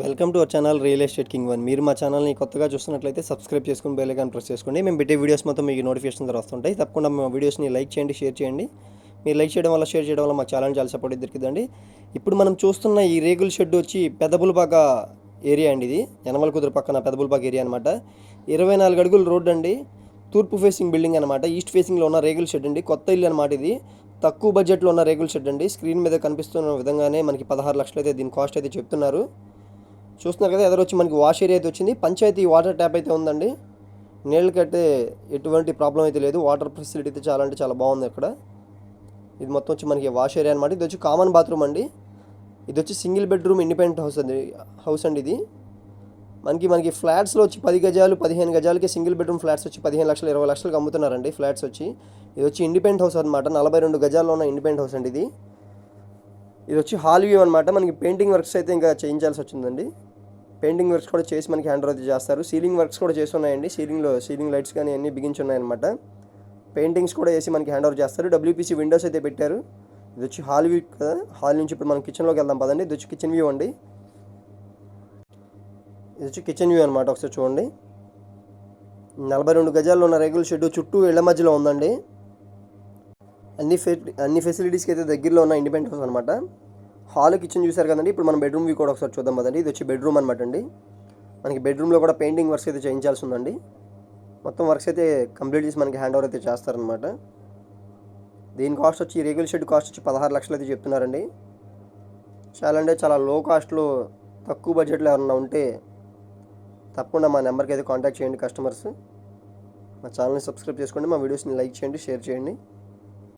Welcome to our channel real estate king one. మీరు మా ఛానల్ని కొత్తగా చూస్తున్నట్లయితే సబ్స్క్రైబ్ చేసుకుని బెల్ ఐకాన్ ప్రెస్ చేసుకోండి. మేము పెట్టే వీడియోస్ మొత్తం మీకు నోటిఫికేషన్ ద్వారా వస్తుంటాయి. తప్పకుండా మా వీడియోస్ని లైక్ చేయండి, షేర్ చేయండి. మీరు లైక్ చేయడం వల్ల, షేర్ చేయడం వల్ల మా ఛానల్ చాలా సపోర్ట్ దొరికిందండి. ఇప్పుడు మనం చూస్తున్న ఈ రేగుల షెడ్ వచ్చి పెదబుల్బాగ ఏరియా అండి. ఇది యనమల కుదురు పక్కన పెదబుల్బాగ ఏరియా అనమాట. 24 అడుగుల రోడ్ అండి. తూర్పు ఫేసింగ్ బిల్డింగ్ అనమాట. ఈస్ట్ ఫేసింగ్లో ఉన్న రేగుల షెడ్ అండి. కొత్త ఇల్లు అనమాట ఇది. తక్కువ బడ్జెట్లో ఉన్న రేగుల షెడ్ అండి. స్క్రీన్ మీద కనిపిస్తున్న విధంగానే మనకి 16 లక్షలు అయితే దీని కాస్ట్ అయితే చెప్తున్నారు. చూస్తున్నారు కదా, ఎదురొచ్చి మనకి వాష్ ఏరియా అయితే వచ్చింది. పంచాయతీ వాటర్ ట్యాప్ అయితే ఉందండి. నీళ్ళకైతే ఎటువంటి ప్రాబ్లం అయితే లేదు. వాటర్ ఫెసిలిటీ అయితే చాలా అంటే చాలా బాగుంది ఇక్కడ. ఇది మొత్తం వచ్చి మనకి వాష్ ఏరియా అనమాట. ఇది వచ్చి కామన్ బాత్రూమ్ అండి. ఇది వచ్చి సింగిల్ బెడ్రూమ్ ఇండిపెండెంట్ హౌస్ అండి ఇది. మనకి ఫ్లాట్స్లో వచ్చి 10 గజాలు 15 గజాలకి సింగిల్ బెడ్రూమ్ ఫ్లాట్స్ వచ్చి 15 లక్షలు 20 లక్షలకు అమ్ముతున్నారండి ఫ్లాట్స్ వచ్చి. ఇది వచ్చి ఇండిపెండెంట్ హౌస్ అనమాట. 42 గజాల్లో ఉన్న ఇండిపెండెంట్ హౌస్ అండి ఇది. ఇది వచ్చి హాల్ వ్యూ అనమాట. మనకి పెయింటింగ్ వర్క్స్ అయితే ఇంకా చేయించాల్సి వచ్చిందండి. పెయింటింగ్ వర్క్స్ కూడా చేసి మనకి హ్యాండ్ ఓవర్ చేస్తారు. సీలింగ్ వర్క్స్ కూడా చేసి ఉన్నాయండి. సీలింగ్ లైట్స్ కానీ అన్నీ బిగించి ఉన్నాయన్నమాట. పెయింటింగ్స్ కూడా వేసి మనకి హ్యాండ్ ఓవర్ చేస్తారు. డబ్ల్యూపీసీ విండోస్ అయితే పెట్టారు. ఇది వచ్చి హాల్ వ్యూ కదా. హాల్ నుంచి ఇప్పుడు మనం కిచెన్లోకి వెళ్దాం పదండి. ఇది వచ్చి కిచెన్ వ్యూ అండి. ఇది వచ్చి కిచెన్ వ్యూ అనమాట. ఒకసారి చూడండి. 42 గజాల్లో ఉన్న రేగుల షెడ్ చుట్టూ ఇళ్ల మధ్యలో ఉందండి. అన్ని ఫెసిలిటీస్కి అయితే దగ్గరలో ఉన్న ఇండిపెండెంట్ హౌస్ అనమాట. హాల్ కిచెన్ చూసారు కదండి. ఇప్పుడు మనం బెడ్రూమ్ వ్యూ కూడా ఒకసారి చూద్దాం కదండి. ఇది వచ్చి బెడ్రూమ్ అనమాట అండి. మనకి బెడ్రూమ్లో కూడా పెయింటింగ్ వర్క్స్ అయితే చేయించాల్సి ఉందండి. మొత్తం వర్క్స్ అయితే కంప్లీట్ చేసి మనకి హ్యాండ్ ఓవర్ అయితే చేస్తారనమాట. దీని కాస్ట్ వచ్చి రేగుల షెడ్ కాస్ట్ వచ్చి 16 లక్షలు అయితే చెప్తున్నారండి. చాలా అంటే చాలా లో కాస్ట్లో తక్కువ బడ్జెట్లో ఏమన్నా ఉంటే తప్పకుండా మా నెంబర్కి అయితే కాంటాక్ట్ చేయండి కస్టమర్స్. మా ఛానల్ని సబ్స్క్రైబ్ చేసుకోండి. మా వీడియోస్ని లైక్ చేయండి, షేర్ చేయండి.